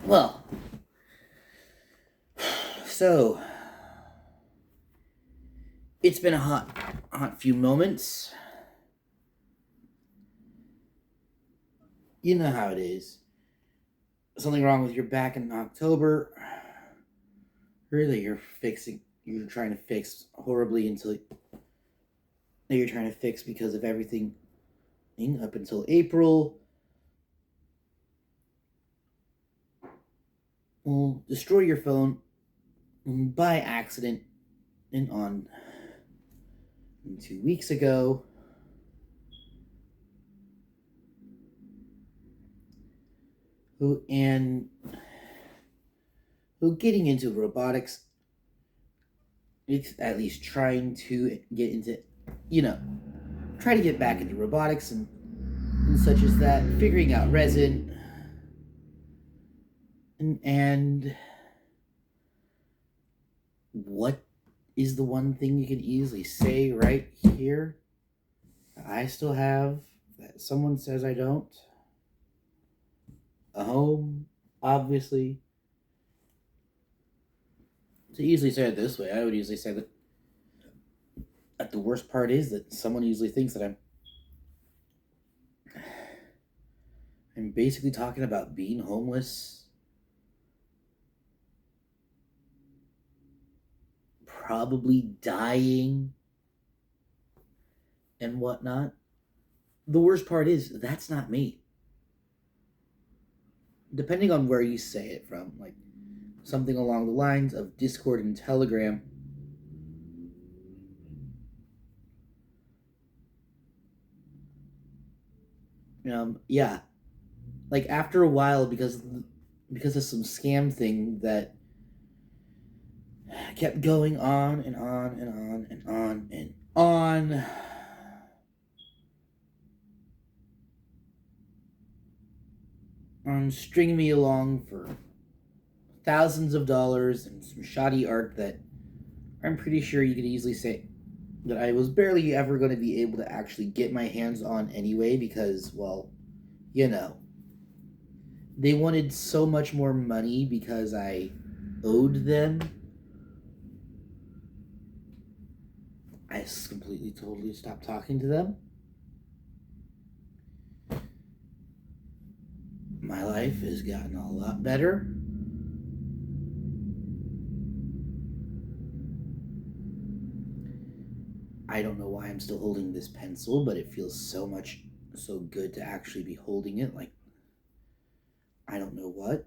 Well, so it's been a hot few moments. You know how it is. Something wrong with your back in October. Really, you're trying to fix horribly until you're trying to fix because of everything up until April. Will destroy your phone by accident and on 2 weeks ago. And getting into robotics, it's at least trying to get into, you know, try to get back into robotics and such as that, figuring out resin and what is the one thing you can easily say right here I still have that someone says I don't? A home, obviously. To easily say it this way, I would easily say that the worst part is that someone usually thinks that I'm basically talking about being homeless, probably dying and whatnot. The worst part is that's not me. Depending on where you say it from, like something along the lines of Discord and Telegram, yeah, like after a while, because of some scam thing that kept going on and on and on and on and on stringing me along for thousands of dollars and some shoddy art that I'm pretty sure you could easily say that I was barely ever going to be able to actually get my hands on anyway because, well, you know, they wanted so much more money because I owed them. I just completely, totally stopped talking to them. My life has gotten a lot better. I don't know why I'm still holding this pencil, but it feels so good to actually be holding it. Like, I don't know what.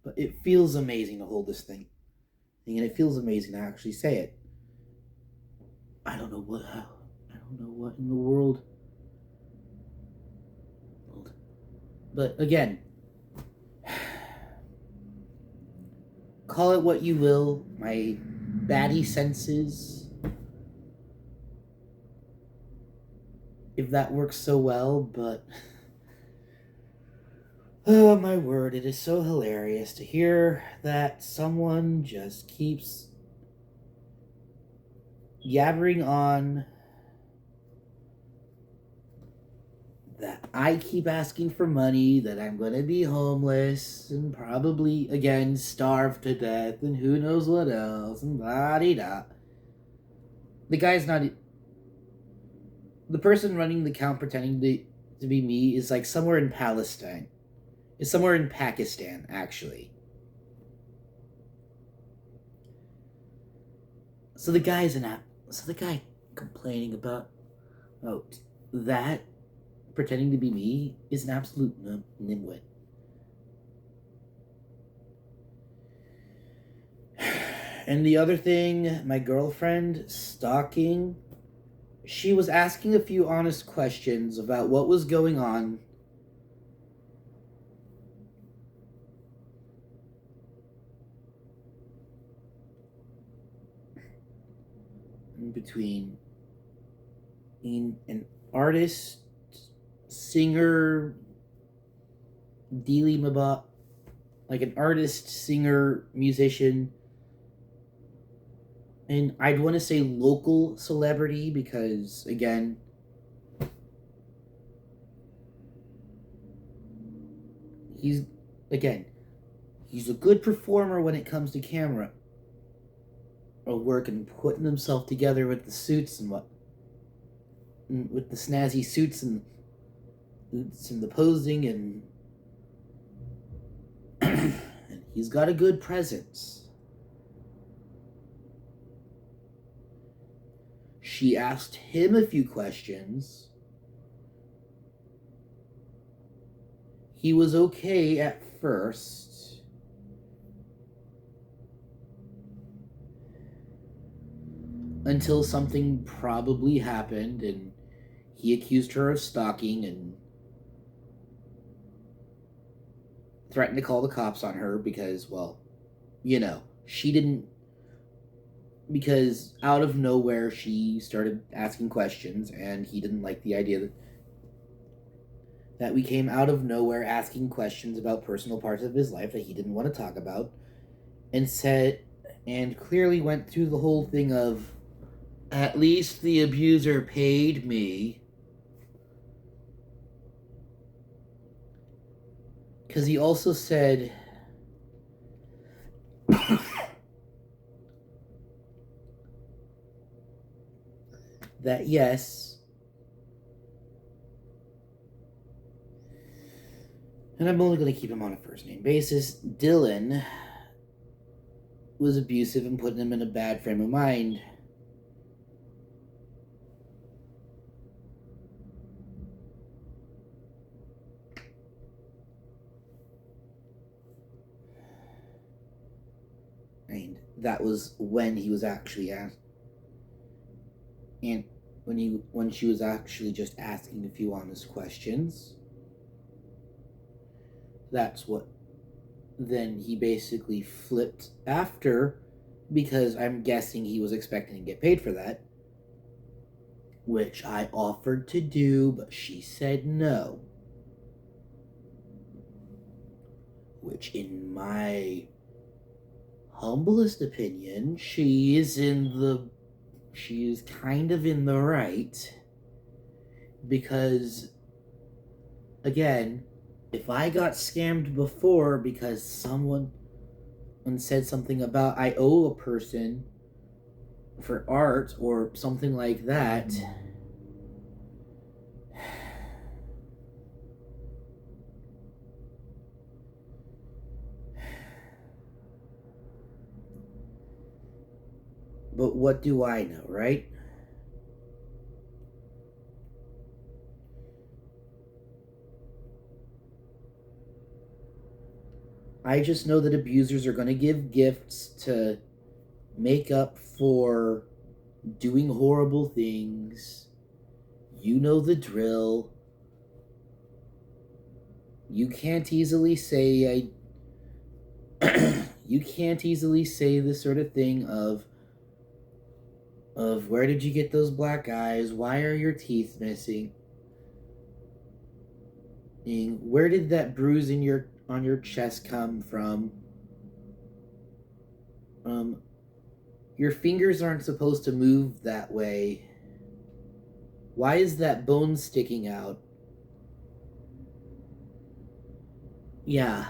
But it feels amazing to hold this thing. And it feels amazing to actually say it. I don't know what. I don't know what in the world. But again, call it what you will. My batty senses, if that works so well, but oh my word, it is so hilarious to hear that someone just keeps yabbering on that I keep asking for money, that I'm going to be homeless and probably again starve to death and who knows what else and blah da. The guy's not. The person running the account pretending to be me is like somewhere in Palestine. It's somewhere in Pakistan, actually. So the guy's an app. So the guy complaining about oh that pretending to be me is an absolute nimwit. And the other thing, my girlfriend stalking, she was asking a few honest questions about what was going on in between an artist, singer, Dealey Mabot, like an artist, singer, musician, and I'd want to say local celebrity because, again, he's, again, he's a good performer when it comes to camera or work and putting himself together with the suits and what, with the snazzy suits and the posing and and he's got a good presence. She asked him a few questions. He was okay at first. Until something probably happened and he accused her of stalking and threatened to call the cops on her because, well, she didn't. Because out of nowhere, she started asking questions, and he didn't like the idea that we came out of nowhere asking questions about personal parts of his life that he didn't want to talk about, and clearly went through the whole thing of, at least the abuser paid me. Because he also said that yes, and I'm only going to keep him on a first name basis, Dylan was abusive and putting him in a bad frame of mind. And that was when he was actually asked, and when she was actually just asking a few honest questions. That's what then he basically flipped after, because I'm guessing he was expecting to get paid for that, which I offered to do, but she said no. Which, in my humblest opinion, she is kind of in the right. Because, again, if I got scammed before because someone said something about I owe a person for art or something like that, but what do I know, right? I just know that abusers are going to give gifts to make up for doing horrible things. You know the drill. You can't easily say you can't easily say this sort of thing of where did you get those black eyes? Why are your teeth missing? Where did that bruise on your chest come from? Your fingers aren't supposed to move that way. Why is that bone sticking out? Yeah.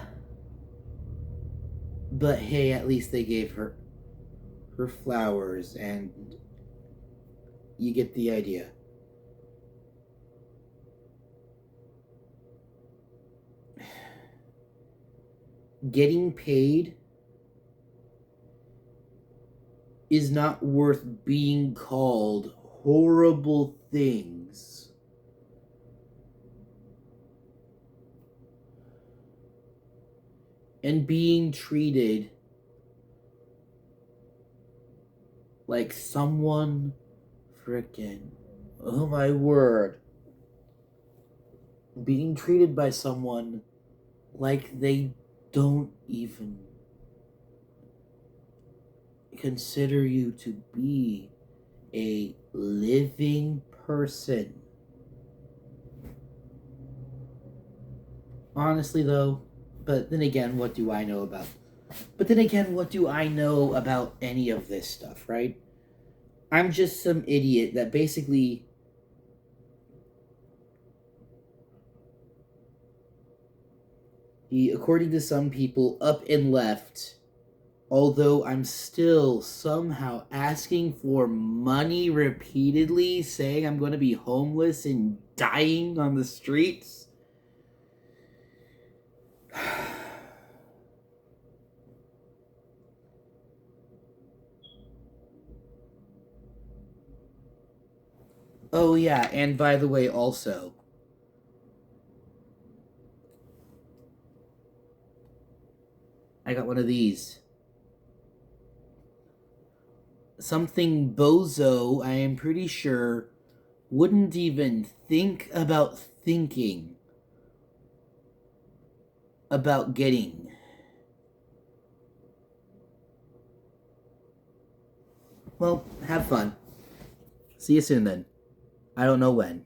But hey, at least they gave her flowers, and you get the idea. Getting paid is not worth being called horrible things. And being treated like someone frickin', oh my word, being treated by someone like they don't even consider you to be a living person. Honestly, though, but then again, what do I know about? But then again, what do I know about any of this stuff, right? I'm just some idiot that basically He, according to some people, up and left. Although I'm still somehow asking for money repeatedly, saying I'm going to be homeless and dying on the streets. Oh, yeah, and by the way, also, I got one of these. Something Bozo, I am pretty sure, wouldn't even think about thinking about getting. Well, have fun. See you soon then. I don't know when.